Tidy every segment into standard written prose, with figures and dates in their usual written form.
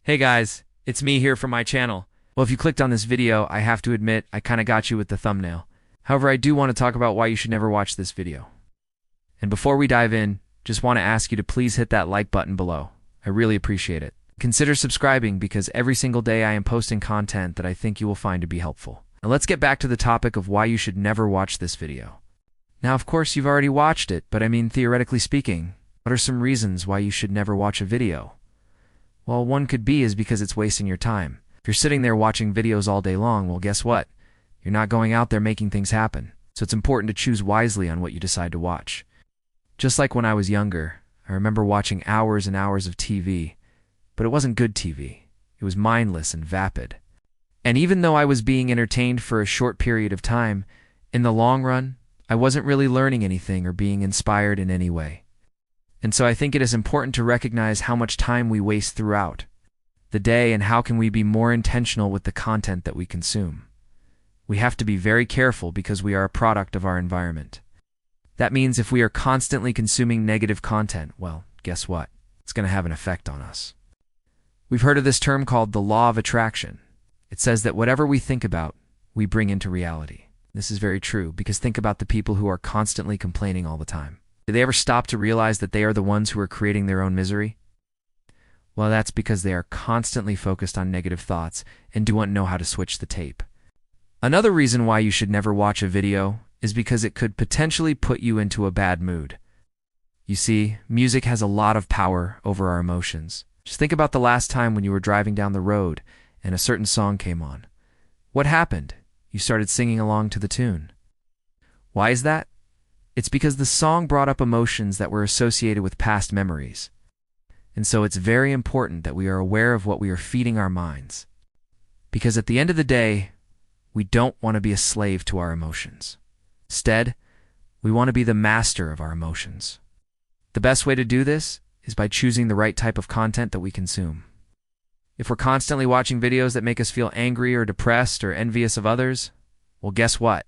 Hey guys, it's me here from my channel. Well, if you clicked on this video, I have to admit I kinda got you with the thumbnail. However, I do want to talk about why you should never watch this video. And before we dive in, just want to ask you to please hit that like button below. I really appreciate it. Consider subscribing because every single day I am posting content that I think you will find to be helpful. Now let's get back to the topic of why you should never watch this video. Now, of course, you've already watched it, but I mean, theoretically speaking, what are some reasons why you should never watch a video? Well, one could be is because it's wasting your time. If you're sitting there watching videos all day long, well, guess what? You're not going out there making things happen. So it's important to choose wisely on what you decide to watch. Just like when I was younger, I remember watching hours and hours of TV, but it wasn't good TV. It was mindless and vapid. And even though I was being entertained for a short period of time, in the long run, I wasn't really learning anything or being inspired in any way. And so I think it is important to recognize how much time we waste throughout the day and how can we be more intentional with the content that we consume. We have to be very careful because we are a product of our environment. That means if we are constantly consuming negative content, well, guess what? It's going to have an effect on us. We've heard of this term called the law of attraction. It says that whatever we think about, we bring into reality. This is very true because think about the people who are constantly complaining all the time. Do they ever stop to realize that they are the ones who are creating their own misery? Well, that's because they are constantly focused on negative thoughts and don't know how to switch the tape. Another reason why you should never watch a video is because it could potentially put you into a bad mood. You see, music has a lot of power over our emotions. Just think about the last time when you were driving down the road and a certain song came on. What happened? You started singing along to the tune. Why is that? It's because the song brought up emotions that were associated with past memories. And so it's very important that we are aware of what we are feeding our minds. Because at the end of the day, we don't want to be a slave to our emotions. Instead, we want to be the master of our emotions. The best way to do this is by choosing the right type of content that we consume. If we're constantly watching videos that make us feel angry or depressed or envious of others, well, guess what?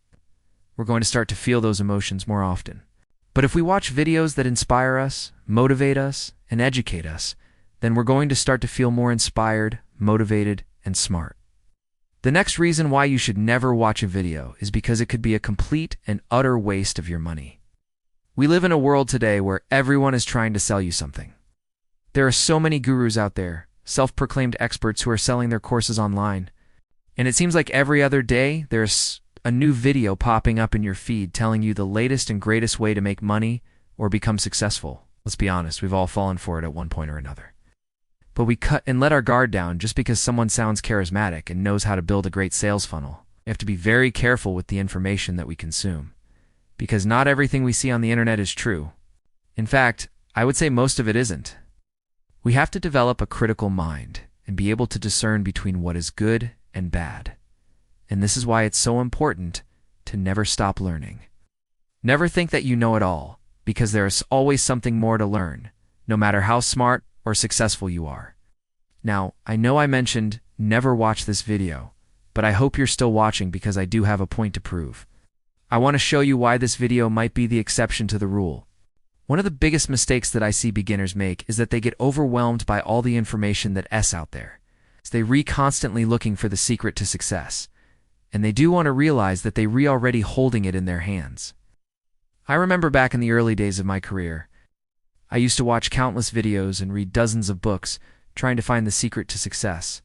We're going to start to feel those emotions more often. But if we watch videos that inspire us, motivate us, and educate us, then we're going to start to feel more inspired, motivated, and smart. The next reason why you should never watch a video is because it could be a complete and utter waste of your money. We live in a world today where everyone is trying to sell you something. There are so many gurus out there, self-proclaimed experts who are selling their courses online. And it seems like every other day there's a new video popping up in your feed telling you the latest and greatest way to make money or become successful. Let's be honest, we've all fallen for it at one point or another. But we cut and let our guard down just because someone sounds charismatic and knows how to build a great sales funnel. We have to be very careful with the information that we consume, because not everything we see on the internet is true. In fact, I would say most of it isn't. We have to develop a critical mind and be able to discern between what is good and bad. And this is why it's so important to never stop learning. Never think that you know it all, because there is always something more to learn, no matter how smart or successful you are. Now, I know I mentioned never watch this video, but I hope you're still watching because I do have a point to prove. I want to show you why this video might be the exception to the rule. One of the biggest mistakes that I see beginners make is that they get overwhelmed by all the information that's out there. So they constantly looking for the secret to success. And they do want to realize that they already holding it in their hands. I remember back in the early days of my career, I used to watch countless videos and read dozens of books trying to find the secret to success.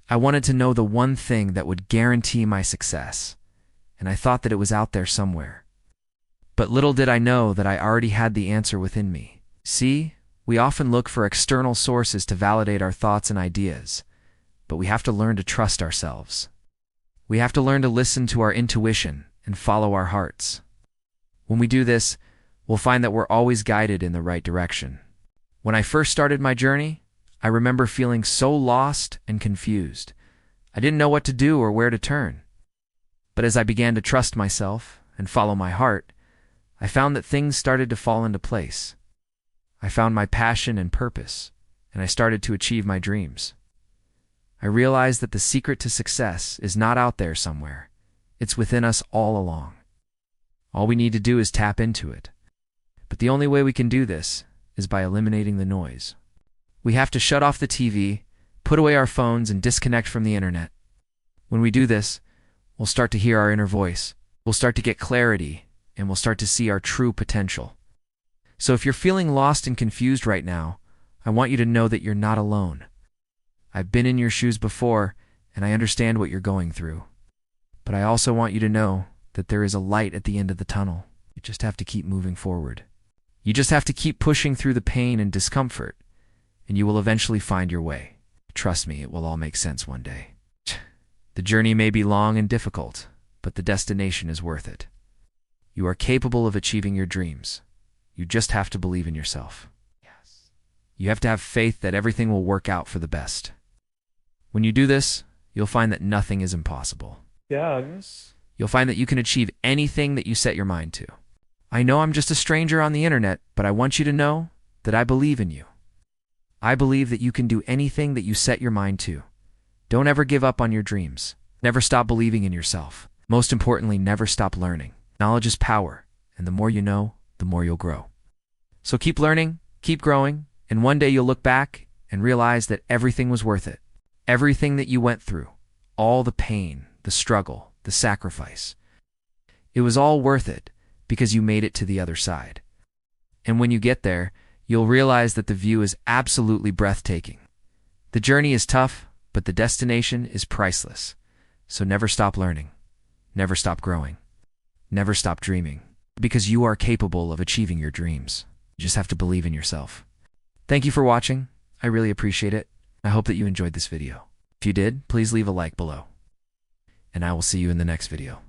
I wanted to know the one thing that would guarantee my success, and I thought that it was out there somewhere. But little did I know that I already had the answer within me. See, we often look for external sources to validate our thoughts and ideas, but we have to learn to trust ourselves. We have to learn to listen to our intuition and follow our hearts. When we do this, we'll find that we're always guided in the right direction. When I first started my journey, I remember feeling so lost and confused. I didn't know what to do or where to turn. But as I began to trust myself and follow my heart, I found that things started to fall into place. I found my passion and purpose, and I started to achieve my dreams. I realized that the secret to success is not out there somewhere. It's within us all along. All we need to do is tap into it. But the only way we can do this is by eliminating the noise. We have to shut off the TV, put away our phones, and disconnect from the internet. When we do this, we'll start to hear our inner voice. We'll start to get clarity, and we'll start to see our true potential. So if you're feeling lost and confused right now, I want you to know that you're not alone. I've been in your shoes before, and I understand what you're going through. But I also want you to know that there is a light at the end of the tunnel. You just have to keep moving forward. You just have to keep pushing through the pain and discomfort, and you will eventually find your way. Trust me, it will all make sense one day. The journey may be long and difficult, but the destination is worth it. You are capable of achieving your dreams. You just have to believe in yourself. Yes. You have to have faith that everything will work out for the best. When you do this, you'll find that nothing is impossible. Yes. You'll find that you can achieve anything that you set your mind to. I know I'm just a stranger on the internet, but I want you to know that I believe in you. I believe that you can do anything that you set your mind to. Don't ever give up on your dreams. Never stop believing in yourself. Most importantly, never stop learning. Knowledge is power, and the more you know, the more you'll grow. So keep learning, keep growing, and one day you'll look back and realize that everything was worth it. Everything that you went through, all the pain, the struggle, the sacrifice. It was all worth it because you made it to the other side. And when you get there, you'll realize that the view is absolutely breathtaking. The journey is tough, but the destination is priceless. So never stop learning. Never stop growing. Never stop dreaming. Because you are capable of achieving your dreams. You just have to believe in yourself. Thank you for watching. I really appreciate it. I hope that you enjoyed this video. If you did, please leave a like below. And I will see you in the next video.